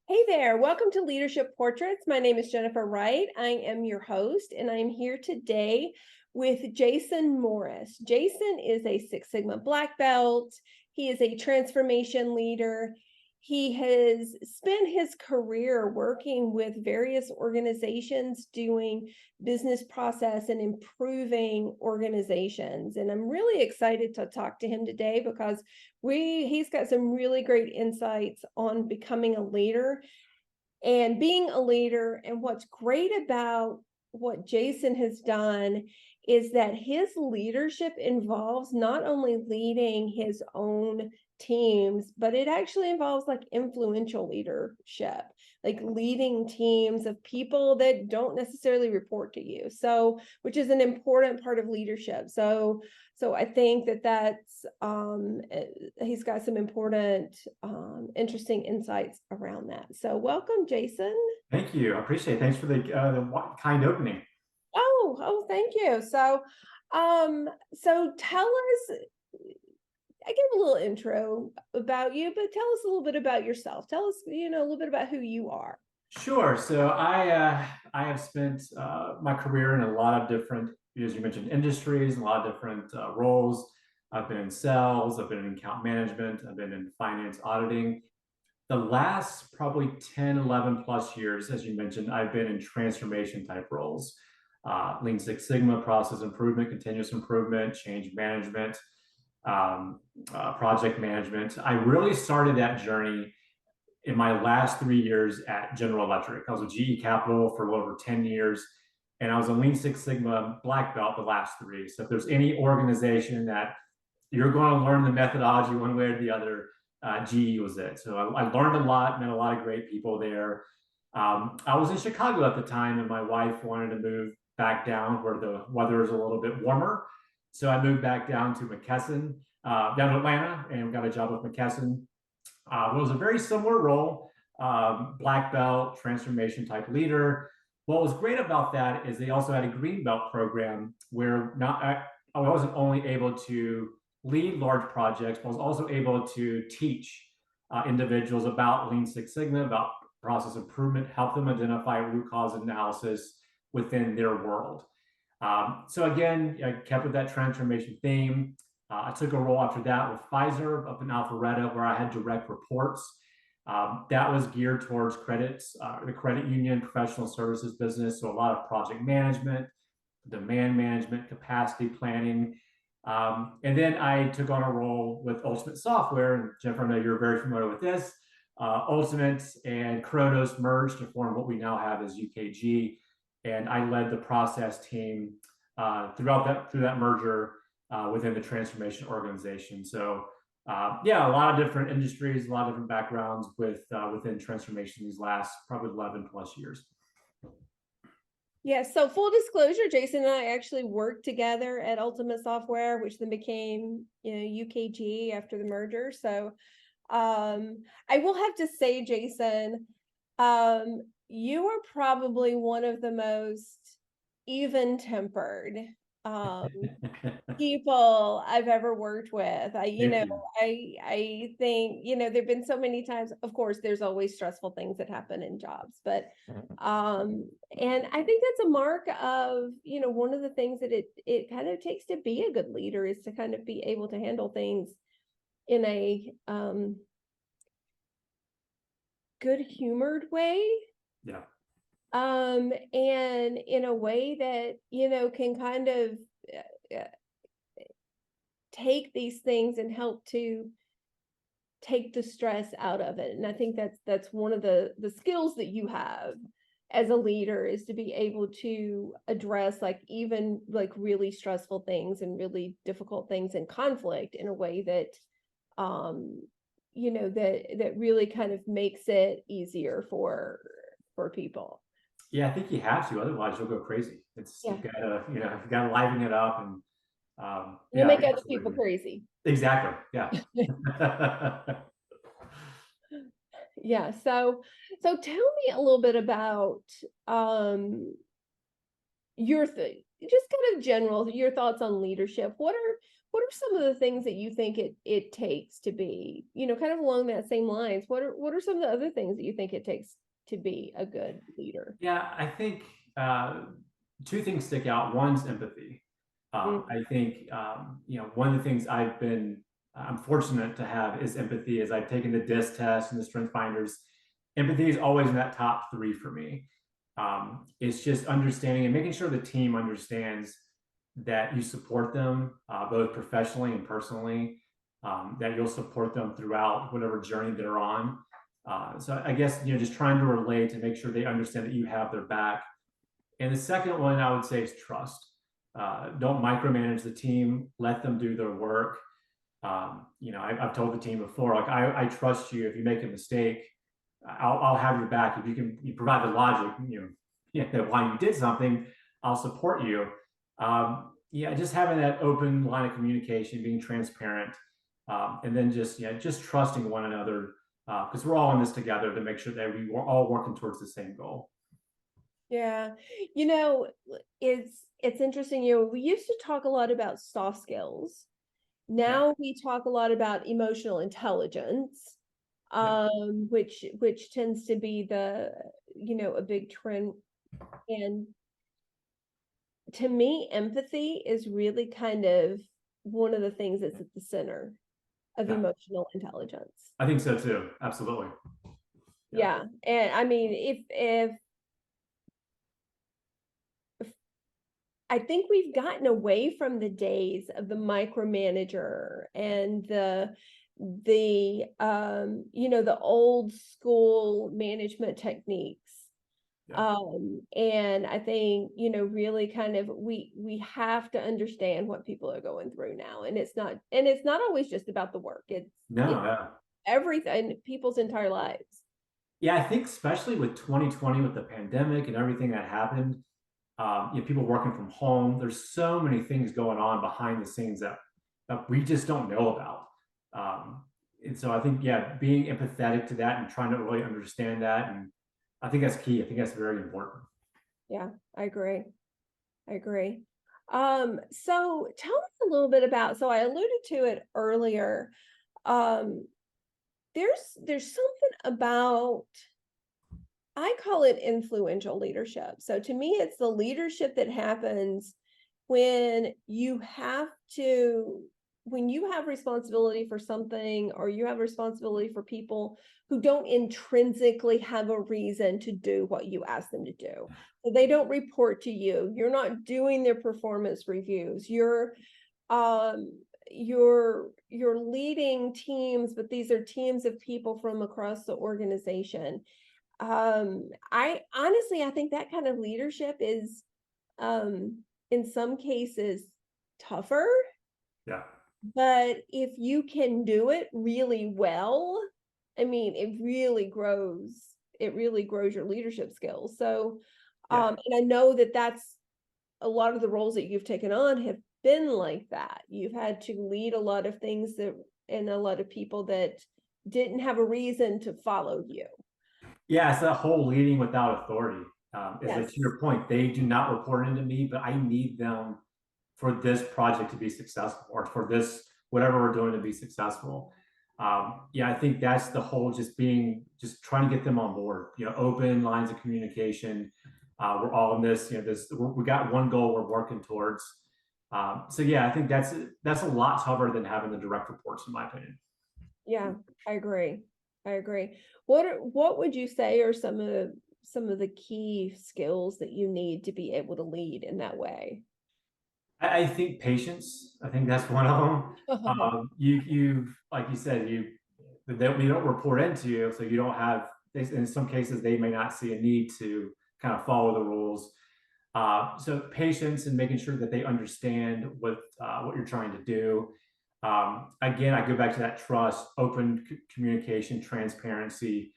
Hey there, welcome to Leadership Portraits. My name is Jennifer Wright. I am your host, and I'm here today with Jason Morris. Jason is a Six Sigma Black Belt. He is a transformation leader. He has spent his career working with various organizations doing business process and improving organizations. And I'm really excited to talk to him today because he's got some really great insights on becoming a leader and being a leader. And what's great about what Jason has done is that his leadership involves not only leading his own teams, but it actually involves like influential leadership, like leading teams of people that don't necessarily report to you. So, which is an important part of leadership. So I think that's he's got some important, interesting insights around that. So welcome, Jason. Thank you. I appreciate it. Thanks for the kind opening. Oh, thank you. So tell us. I gave a little intro about you, but tell us a little bit about yourself. Tell us, a little bit about who you are. Sure. So I have spent my career in a lot of different, as you mentioned, industries, a lot of different roles. I've been in sales, I've been in account management, I've been in finance auditing. The last probably 10, 11 plus years, as you mentioned, I've been in transformation type roles. Lean Six Sigma, process improvement, continuous improvement, change management, project management. I really started that journey in my last 3 years at General Electric. I was with GE Capital for a little over 10 years, and I was a Lean Six Sigma black belt the last three. So if there's any organization that you're going to learn the methodology one way or the other, GE was it. So I learned a lot, met a lot of great people there. I was in Chicago at the time, and my wife wanted to move back down where the weather is a little bit warmer. So I moved back down to McKesson, down to Atlanta, and got a job with McKesson. It was a very similar role, black belt, transformation type leader. What was great about that is they also had a green belt program where I wasn't only able to lead large projects, but I was also able to teach individuals about Lean Six Sigma, about process improvement, help them identify root cause analysis within their world. So again, I kept with that transformation theme. I took a role after that with Pfizer up in Alpharetta, where I had direct reports. That was geared towards credits, the credit union, professional services business. So a lot of project management, demand management, capacity planning. And then I took on a role with Ultimate Software. And Jennifer, I know you're very familiar with this. Ultimate and Kronos merged to form what we now have as UKG. And I led the process team through that merger within the transformation organization. So yeah, a lot of different industries, a lot of different backgrounds within transformation these last probably 11 plus years. Yeah, so full disclosure, Jason and I actually worked together at Ultimate Software, which then became, UKG after the merger. So I will have to say, Jason, you are probably one of the most even-tempered people I've ever worked with. I think, there've been so many times, of course, there's always stressful things that happen in jobs, but and I think that's a mark of, one of the things that it kind of takes to be a good leader is to kind of be able to handle things in a good humored way. Yeah. And in a way that, can kind of take these things and help to take the stress out of it. And I think that's one of the skills that you have as a leader is to be able to address like even like really stressful things and really difficult things and conflict in a way that that really kind of makes it easier for people. Yeah, I think you have to, otherwise you'll go crazy. Yeah. You gotta liven it up and You'll yeah, make other people crazy. exactly. Yeah. Yeah. So tell me a little bit about your just kind of general your thoughts on leadership. What are some of the things that you think it takes to be, kind of along that same lines? What are some of the other things that you think it takes to be a good leader? Yeah, I think two things stick out. One's empathy. I think one of the things I'm fortunate to have is empathy. As I've taken the DISC test and the Strength Finders, empathy is always in that top three for me. It's just understanding and making sure the team understands that you support them both professionally and personally, that you'll support them throughout whatever journey they're on. So I guess, just trying to relate to make sure they understand that you have their back. And the second one I would say is trust. Don't micromanage the team, let them do their work. I've told the team before, like, I trust you. If you make a mistake, I'll have your back. If you provide the logic, why you did something, I'll support you. Just having that open line of communication, being transparent, and then just trusting one another, because we're all in this together to make sure that we're all working towards the same goal. Yeah. It's interesting, we used to talk a lot about soft skills. Now we talk a lot about emotional intelligence, which tends to be a big trend. And to me, empathy is really kind of one of the things that's at the center of emotional intelligence. I think so too. Absolutely. Yeah. And I mean, if I think we've gotten away from the days of the micromanager and the old school management techniques. And I think, really kind of we have to understand what people are going through now. And it's not always just about the work. It's everything, people's entire lives. Yeah, I think especially with 2020, with the pandemic and everything that happened, people working from home, there's so many things going on behind the scenes that we just don't know about. And so I think, being empathetic to that and trying to really understand that. And I think that's key. I think that's very important. Yeah, I agree. So tell me a little bit about, so I alluded to it earlier. There's something about, I call it influential leadership. So to me, it's the leadership that happens when you have responsibility for something, or you have responsibility for people who don't intrinsically have a reason to do what you ask them to do. So they don't report to you. You're not doing their performance reviews. You're leading teams, but these are teams of people from across the organization. I think that kind of leadership is in some cases tougher. Yeah. But if you can do it really well, I mean, it really grows your leadership skills. So and I know that that's a lot of the roles that you've taken on have been like that. You've had to lead a lot of things and a lot of people that didn't have a reason to follow you. Yeah, it's that whole leading without authority. To your point, they do not report into me, but I need them for this project to be successful, or for this, whatever we're doing, to be successful. I think that's the whole, just trying to get them on board, open lines of communication. We're all in this, we got one goal we're working towards. I think that's a lot tougher than having the direct reports, in my opinion. Yeah, I agree. What would you say are some of the key skills that you need to be able to lead in that way? I think patience. I think that's one of them. You like you said, we don't report into you, so you don't have. In some cases, they may not see a need to kind of follow the rules. So patience and making sure that they understand what you're trying to do. Again, I go back to that trust, open communication, transparency.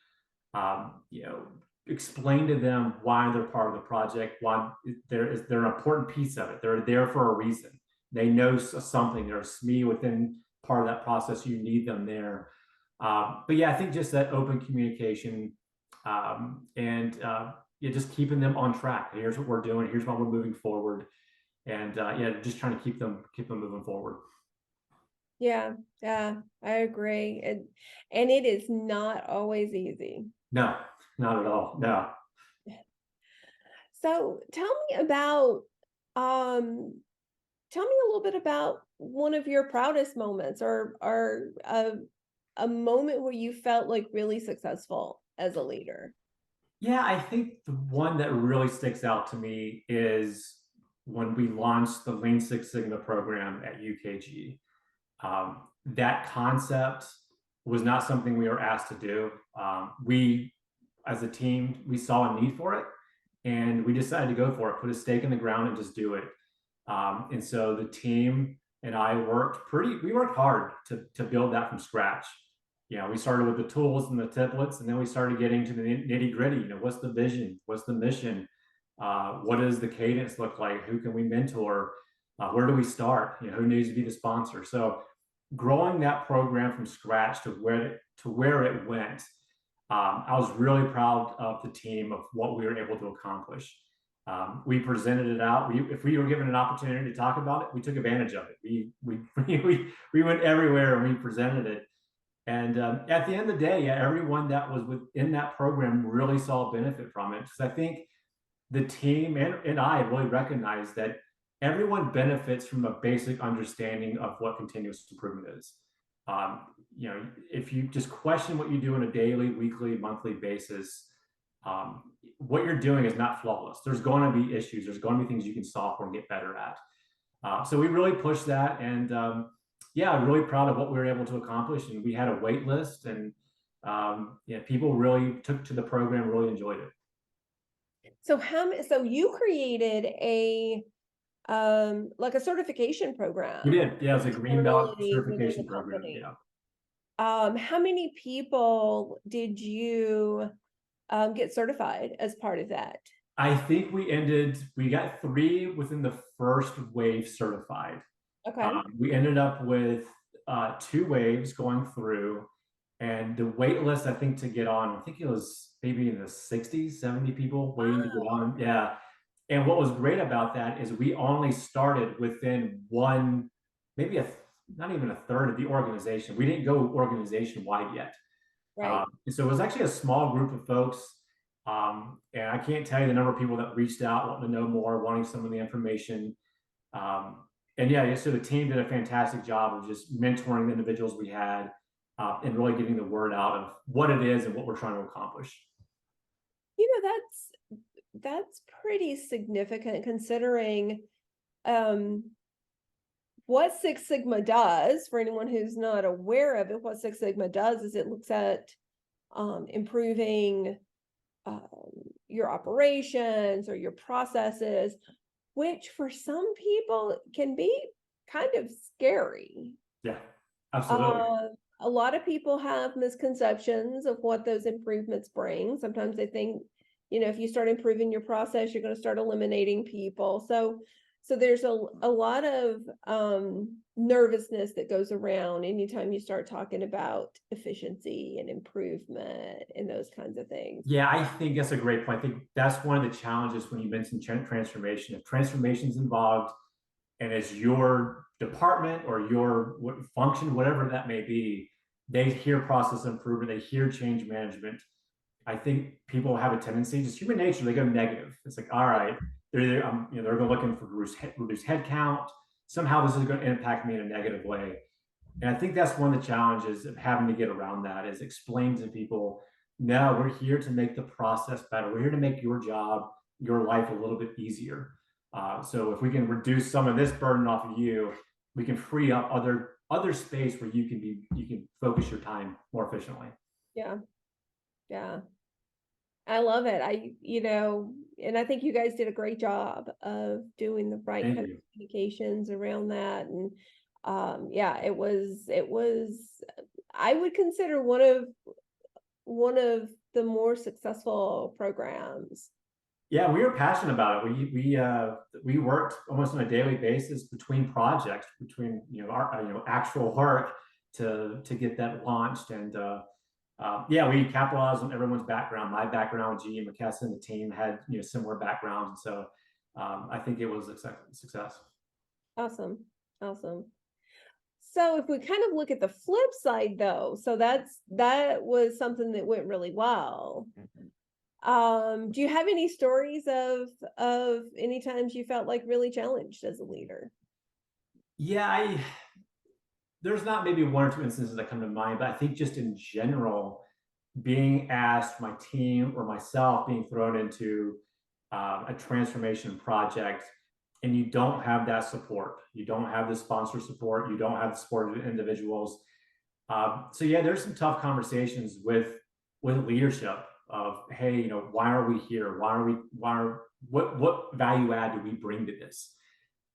Explain to them why they're part of the project, why they're an important piece of it. They're there for a reason. They know something. They're a SME within part of that process. You need them there. I think just that open communication, and just keeping them on track. Here's what we're doing. Here's why we're moving forward, and just trying to keep them moving forward. Yeah, yeah, I agree. And it is not always easy. No, not at all. No. So um tell me a little bit about one of your proudest moments or a moment where you felt like really successful as a leader. Yeah, I think the one that really sticks out to me is when we launched the Lean Six Sigma program at UKG. That concept was not something we were asked to do. We, as a team, we saw a need for it, and we decided to go for it, put a stake in the ground, and just do it. And so the team and I we worked hard to build that from scratch. We started with the tools and the templates, and then we started getting to the nitty gritty. What's the vision? What's the mission? What does the cadence look like? Who can we mentor? Where do we start? Who needs to be the sponsor? So growing that program from scratch to where it went, I was really proud of the team of what we were able to accomplish. We presented it out. If we were given an opportunity to talk about it, we took advantage of it. We went everywhere and we presented it. And at the end of the day, yeah, everyone that was within that program really saw benefit from it. Because I think the team and I really recognize that everyone benefits from a basic understanding of what continuous improvement is. Um, if you just question what you do on a daily, weekly, monthly basis, what you're doing is not flawless. There's going to be issues. There's going to be things you can solve for and get better at. So we really pushed that, and yeah, I'm really proud of what we were able to accomplish. And we had a wait list, and yeah, people really took to the program, really enjoyed it. So you created a like a certification We program did, yeah, it was a green belt internally within the certification program. company. Yeah, How many people did you get certified as part of that? I think we got 3 within the first wave certified. Okay. We ended up with 2 waves going through, and the wait list, I think, to get on, I think it was maybe in the 60s, 70 people waiting to get Wow. on. Yeah. And what was great about that is we only started within one, maybe not even a third of the organization. We didn't go organization wide yet. Right. And so it was actually a small group of folks. And I can't tell you the number of people that reached out, wanting to know more, wanting some of the information. And yeah, so the team did a fantastic job of just mentoring the individuals we had, and really getting the word out of what it is and what we're trying to accomplish. That's pretty significant considering um what Six Sigma does. For anyone who's not aware of it, what Six Sigma does is it looks at improving um, your operations or your processes, which for some people can be kind of scary. Yeah, absolutely. Uh, a lot of people have misconceptions of what those improvements bring. Sometimes they think, if you start improving your process, you're going to start eliminating people. So there's a lot of nervousness that goes around anytime you start talking about efficiency and improvement and those kinds of things. Yeah, I think that's a great point. I think that's one of the challenges when you mention transformation. If transformation is involved and it's your department or your function, whatever that may be, they hear process improvement, they hear change management. I think people have a tendency, just human nature, they go negative. It's like, all right, they're looking for reduced headcount. Somehow this is going to impact me in a negative way. And I think that's one of the challenges of having to get around that is explain to people, no, we're here to make the process better. We're here to make your job, your life a little bit easier. So if we can reduce some of this burden off of you, we can free up other space where you can focus your time more efficiently. Yeah, yeah. I love it. And I think you guys did a great job of doing the right Thank kind of you. communications around that. And yeah, it was I would consider one of the more successful programs. Yeah, we were passionate about it. We worked almost on a daily basis between projects, between our actual work to get that launched. And yeah, we capitalized on everyone's background. My background with GE McKesson, the team had similar backgrounds, and so I think it was a success. Awesome. Awesome. So if we kind of look at the flip side though, so that was something that went really well. Do you have any stories of any times you felt like really challenged as a leader? Yeah, there's not maybe one or two instances that come to mind, but I think just in general, being asked, my team or myself being thrown into a transformation project, and you don't have that support, you don't have the sponsor support, you don't have the support of individuals. So yeah, there's some tough conversations with leadership of, hey, why are we here? What value add do we bring to this?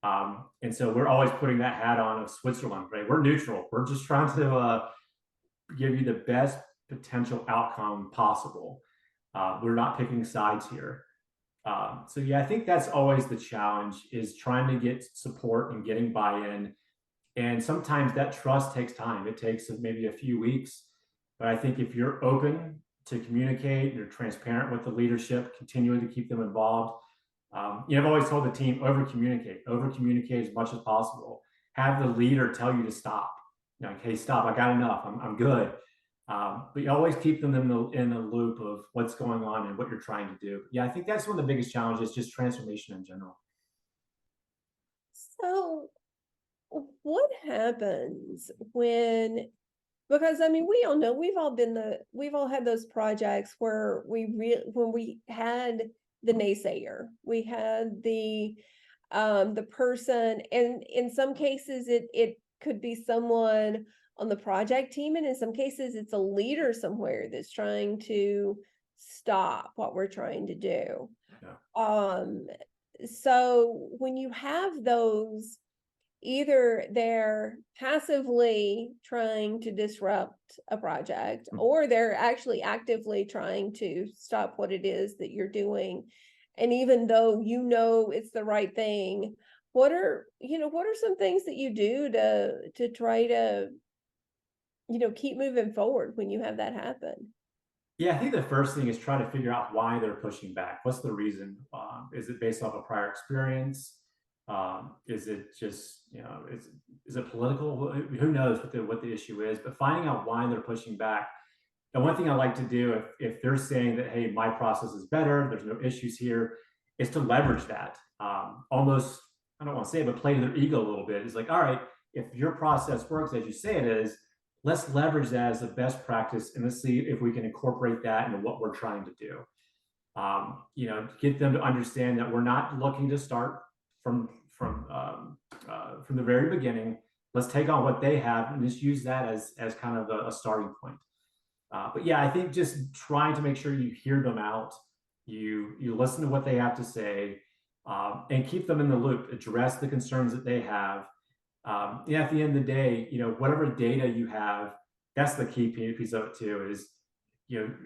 And so we're always putting that hat on of Switzerland, right? We're neutral. We're just trying to give you the best potential outcome possible. We're not picking sides here. So yeah, I think that's always the challenge, is trying to get support and getting buy-in. And sometimes that trust takes time. It takes maybe a few weeks. But I think if you're open to communicate, you're transparent with the leadership, continuing to keep them involved. I've always told the team, over communicate as much as possible. Have the leader tell you to stop. Like, hey, stop! I got enough. I'm good. But you always keep them in the loop of what's going on and what you're trying to do. Yeah, I think that's one of the biggest challenges, just transformation in general. So what happens when, because I mean, we all know we've all had those projects where when we had the naysayer, we had the person, and in some cases it could be someone on the project team, and in some cases it's a leader somewhere that's trying to stop what we're trying to do. Yeah. So when you have those, either they're passively trying to disrupt a project, or they're actually actively trying to stop what it is that you're doing. And even though it's the right thing, what are some things that you do to try to, keep moving forward when you have that happen? Yeah, I think the first thing is try to figure out why they're pushing back. What's the reason? Is it based off a prior experience? Is it just, is it political? Who knows what the issue is? But finding out why they're pushing back. And one thing I like to do, if they're saying that, hey, my process is better, there's no issues here, is to leverage that. Almost, I don't want to say it, but play to their ego a little bit. It's like, all right, if your process works as you say it is, let's leverage that as a best practice, and let's see if we can incorporate that into what we're trying to do. Get them to understand that we're not looking to start from the very beginning. Let's take on what they have and just use that as kind of a starting point. But yeah, I think just trying to make sure you hear them out, you listen to what they have to say, and keep them in the loop. Address the concerns that they have. At the end of the day, whatever data you have, that's the key piece of it too. Is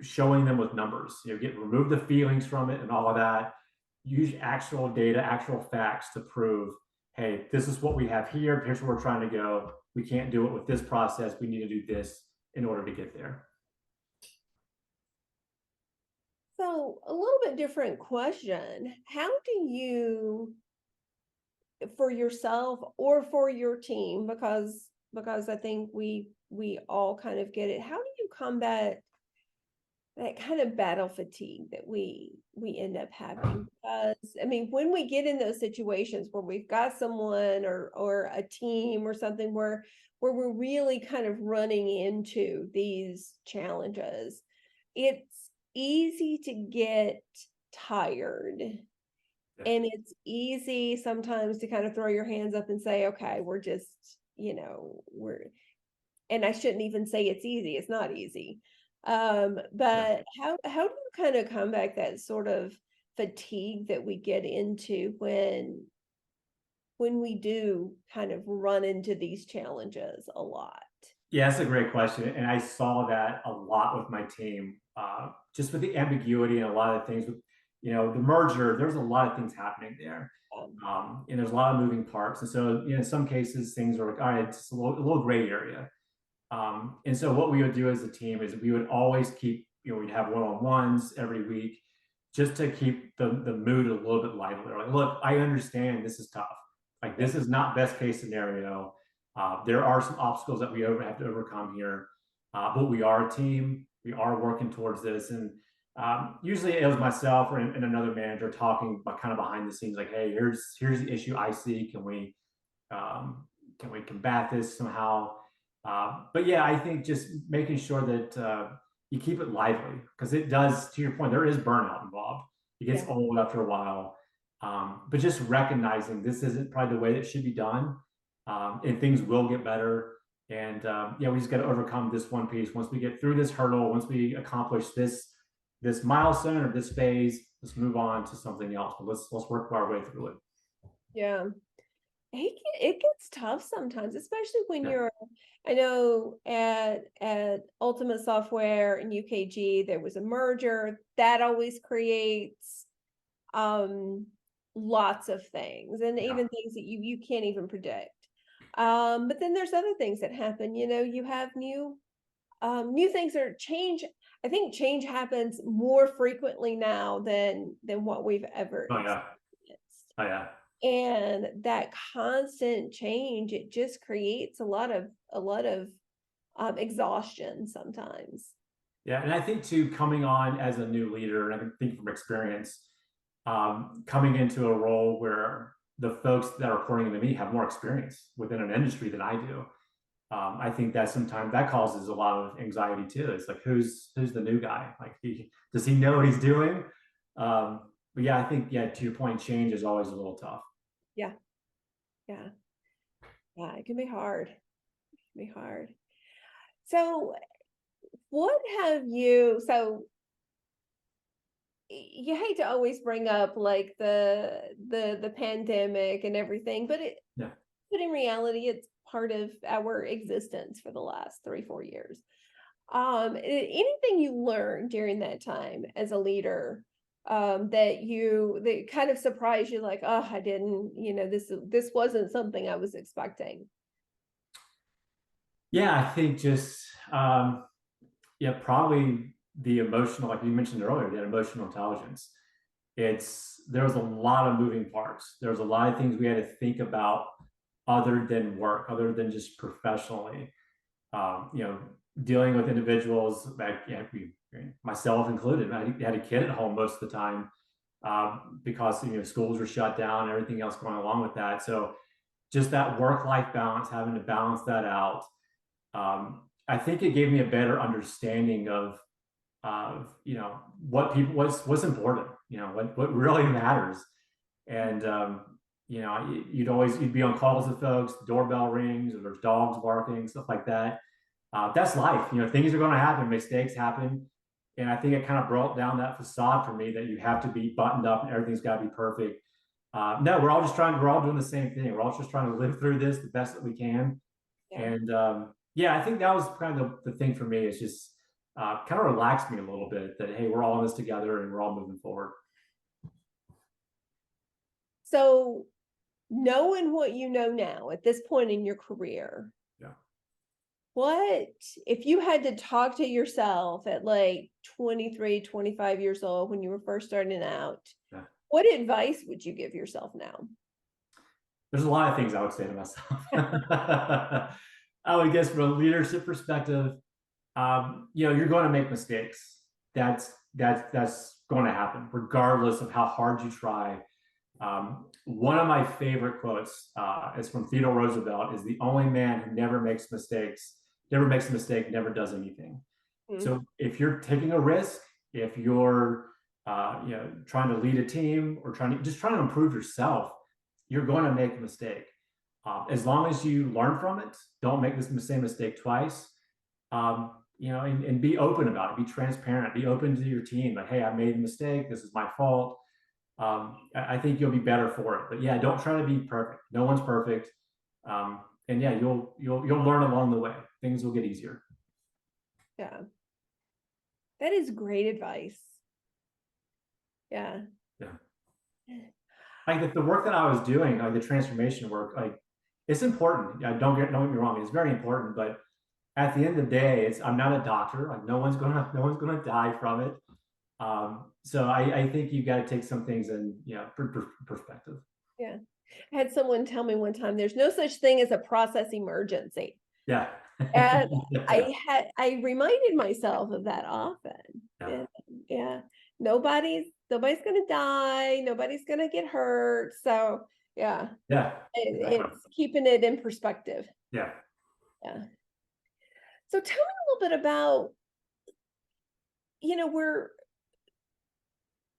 showing them with numbers. Remove the feelings from it and all of that. Use actual data, actual facts to prove, hey, this is what we have here. Here's where we're trying to go. We can't do it with this process. We need to do this in order to get there. So a little bit different question. How do you, for yourself or for your team, because I think we all kind of get it, how do you combat that kind of battle fatigue that we end up having? Because I mean, when we get in those situations where we've got someone or a team or something where we're really kind of running into these challenges, it's easy to get tired. And it's easy sometimes to kind of throw your hands up and say, okay, we're just, and I shouldn't even say it's easy. It's not easy. But how do you kind of combat that sort of fatigue that we get into when we do kind of run into these challenges a lot? Yeah, that's a great question. And I saw that a lot with my team, just with the ambiguity and a lot of things with, the merger, there's a lot of things happening there. And there's a lot of moving parts. And so, in some cases, things are like, all right, it's a little gray area. And so what we would do as a team is we would always keep, we'd have one-on-ones every week just to keep the mood a little bit livelier. Like, look, I understand this is tough. Like, this is not best case scenario. There are some obstacles that we have to overcome here, but we are a team. We are working towards this, and usually it was myself and another manager talking kind of behind the scenes, like, "Hey, here's the issue I see. Can we combat this somehow?" But yeah, I think just making sure that you keep it lively, because it does. To your point, there is burnout involved. It gets Yeah. old after a while, but just recognizing this isn't probably the way that it should be done, and things will get better. And yeah, we just got to overcome this one piece. Once we get through this hurdle, once we accomplish this milestone or this phase, let's move on to something else. But let's work our way through it. Yeah. It gets tough sometimes, especially when Yeah. you're, I know at Ultimate Software and UKG, there was a merger that always creates lots of things, and Yeah. even things that you can't even predict. But then there's other things that happen. You have new things or change. I think change happens more frequently now than what we've ever Oh yeah. experienced. Oh yeah. And that constant change, it just creates a lot of exhaustion sometimes. Yeah, and I think too, coming on as a new leader, and I think from experience, coming into a role where the folks that are reporting into me have more experience within an industry than I do. I think that sometimes that causes a lot of anxiety too. It's like, who's the new guy? Like, does he know what he's doing? But yeah, I think, yeah, to your point, change is always a little tough. Yeah, yeah, yeah. It can be hard. It can be hard. So, what have you? So, you hate to always bring up like the pandemic and everything, but Yeah. but in reality, it's part of our existence for the last 3-4 years. Anything you learned during that time as a leader, that kind of surprised you, like, oh, I didn't, this wasn't something I was expecting. Yeah, I think just yeah, probably the emotional, like you mentioned earlier, that emotional intelligence. There was a lot of moving parts. There was a lot of things we had to think about other than work, other than just professionally. You know, dealing with individuals that, myself included. I had a kid at home most of the time, because schools were shut down and everything else going along with that. So just that work-life balance, having to balance that out. I think it gave me a better understanding of what's important, what really matters. And you'd be on calls with folks, doorbell rings, or there's dogs barking, stuff like that. That's life. Things are going to happen, mistakes happen. And I think it kind of brought down that facade for me, that you have to be buttoned up and everything's got to be perfect. No, we're all doing the same thing. We're all just trying to live through this the best that we can. Yeah. And yeah, I think that was kind of the thing for me, is just kind of relaxed me a little bit, that, hey, we're all in this together and we're all moving forward. So, knowing what you know now at this point in your career, Yeah. what if you had to talk to yourself at like 23, 25 years old when you were first starting out? Yeah. What advice would you give yourself now? There's a lot of things I would say to myself. I would guess from a leadership perspective, you're going to make mistakes. That's going to happen, regardless of how hard you try. One of my favorite quotes is from Theodore Roosevelt: "Is the only man who never makes mistakes, never makes a mistake, never does anything." Mm. So if you're taking a risk, if you're trying to lead a team, or trying to improve yourself, you're going to make a mistake. As long as you learn from it, don't make this same mistake twice. And be open about it. Be transparent. Be open to your team. Like, hey, I made a mistake. This is my fault. I think you'll be better for it. But yeah, don't try to be perfect. No one's perfect. And yeah, you'll learn along the way. Things will get easier. Yeah. That is great advice. Yeah. Yeah. Like the work that I was doing, like the transformation work, like, it's important. Don't get me wrong, it's very important. But at the end of the day, I'm not a doctor. Like, no one's gonna die from it. So I think you got to take some things in perspective. Yeah. I had someone tell me one time, there's no such thing as a process emergency. Yeah. And Yeah. I reminded myself of that often. Yeah. Yeah, yeah. Nobody's gonna die, nobody's gonna get hurt. So yeah, Yeah. Exactly. it's keeping it in perspective. Yeah. Yeah. So tell me a little bit about,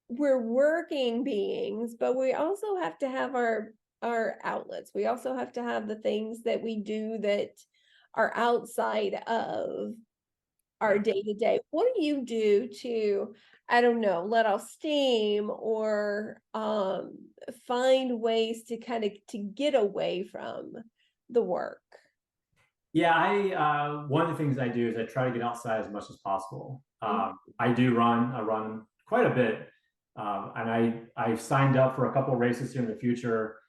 we're working beings, but we also have to have our outlets. We also have to have the things that we do that are outside of our Yeah. day to day. What do you do to, I don't know, let off steam or find ways to kind of to get away from the work? Yeah, one of the things I do is I try to get outside as much as possible. Mhm. I do run. I run quite a bit, and I've signed up for a couple of races here in the future.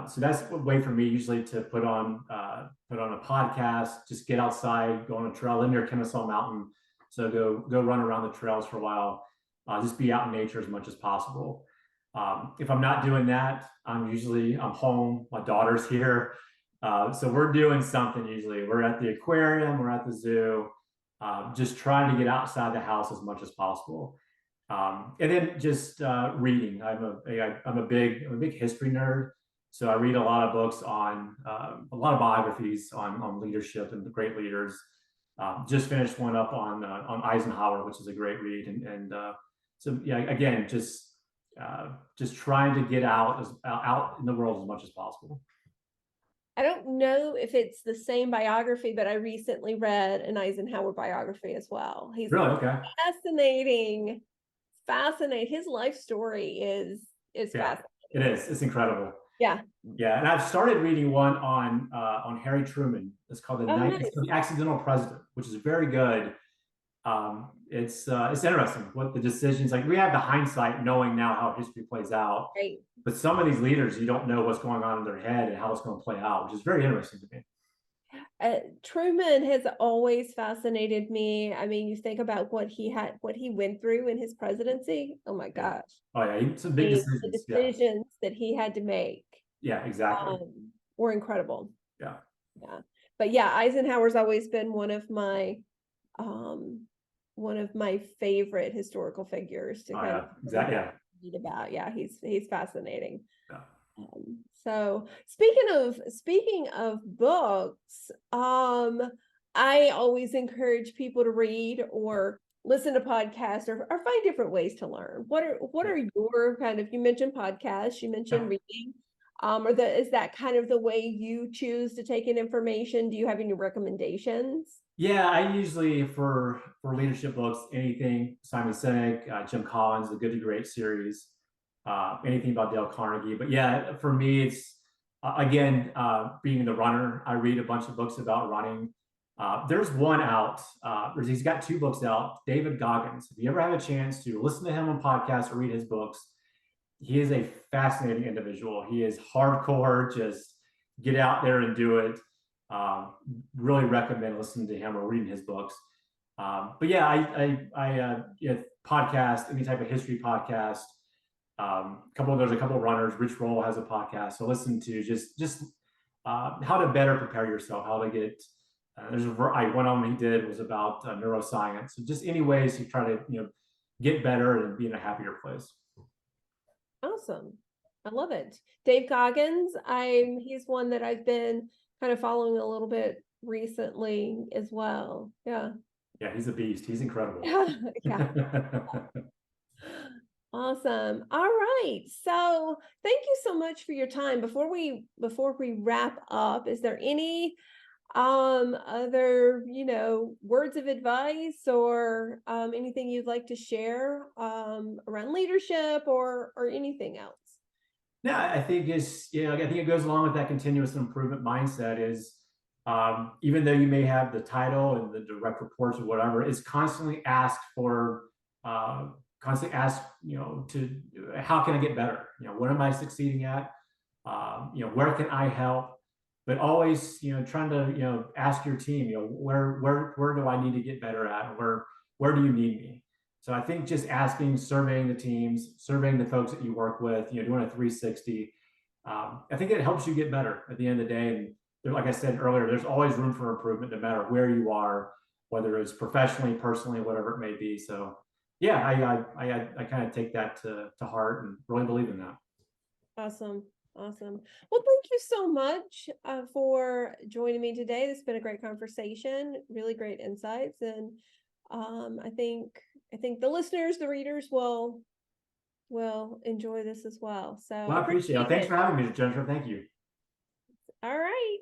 So that's a way for me usually to put on a podcast, just get outside, go on a trail. I live near Kennesaw Mountain, so go run around the trails for a while. Just be out in nature as much as possible. If I'm not doing that, I'm home. My daughter's here. So we're doing something usually. We're at the aquarium, we're at the zoo, just trying to get outside the house as much as possible. And then just reading. I'm a big history nerd, so I read a lot of books on a lot of biographies on leadership and the great leaders. Just finished one up on Eisenhower, which is a great read, and so yeah, again, just trying to get out in the world as much as possible. I don't know if it's the same biography, but I recently read an Eisenhower biography as well. He's Really? Okay. fascinating, fascinating. His life story is Yeah, fascinating. it is. It's incredible. Yeah. Yeah, and I've started reading one on Harry Truman. It's called Oh, It's nice. called The Accidental President, which is very good. It's interesting what the decisions like. We have the hindsight, knowing now how history plays out, Right. but some of these leaders, you don't know what's going on in their head and how it's going to play out, which is very interesting to me. Truman has always fascinated me. I mean, you think about what he went through in his presidency. Oh my Yeah. gosh. Oh yeah, some I big mean, the decisions. Yeah. decisions that he had to make Yeah. Exactly. were incredible. Yeah. Yeah. But yeah, Eisenhower's always been um one of my favorite historical figures to Oh kind of yeah. Exactly. Yeah. read about. Yeah, he's fascinating. Yeah. So speaking of books, I always encourage people to read or listen to podcasts or find different ways to learn. What are your kind of, you mentioned podcasts, you mentioned Yeah. reading. Is that kind of the way you choose to take in information? Do you have any recommendations? Yeah, I usually for leadership books, anything Simon Sinek, Jim Collins, the Good to Great series, anything about Dale Carnegie. But yeah, for me, it's again being the runner. I read a bunch of books about running. There's one out. He's got two books out. David Goggins. If you ever have a chance to listen to him on podcasts or read his books, he is a fascinating individual. He is hardcore. Just get out there and do it. Um, really recommend listening to him or reading his books. But yeah, yeah, podcast, any type of history podcast. There's a couple of runners. Rich Roll has a podcast, so listen to just how to better prepare yourself, how to get. One of them he did was about neuroscience. So just any ways to try to get better and be in a happier place. Awesome. I love it. Dave Goggins, he's one that I've been kind of following a little bit recently as well. Yeah. Yeah, he's a beast. He's incredible. Yeah. Yeah. Awesome. All right. So thank you so much for your time. Before we wrap up, is there any other, words of advice or anything you'd like to share around leadership or anything else? Yeah, I think I think it goes along with that continuous improvement mindset is even though you may have the title and the direct reports or whatever, it's uh, constantly ask, to how can I get better? What am I succeeding at? Where can I help? But always, trying to, ask your team, where do I need to get better at? Where do you need me? So I think just asking, surveying the teams, surveying the folks that you work with, doing a 360, I think it helps you get better at the end of the day. And like I said earlier, there's always room for improvement, no matter where you are, whether it's professionally, personally, whatever it may be. So, yeah, I kind of take that to heart and really believe in that. Awesome. Awesome. Well, thank you so much for joining me today. This has been a great conversation, really great insights. And I think the listeners, the readers will enjoy this as well. So Well, I appreciate it. appreciate Thanks it. for having me, Jennifer. Thank you. All right.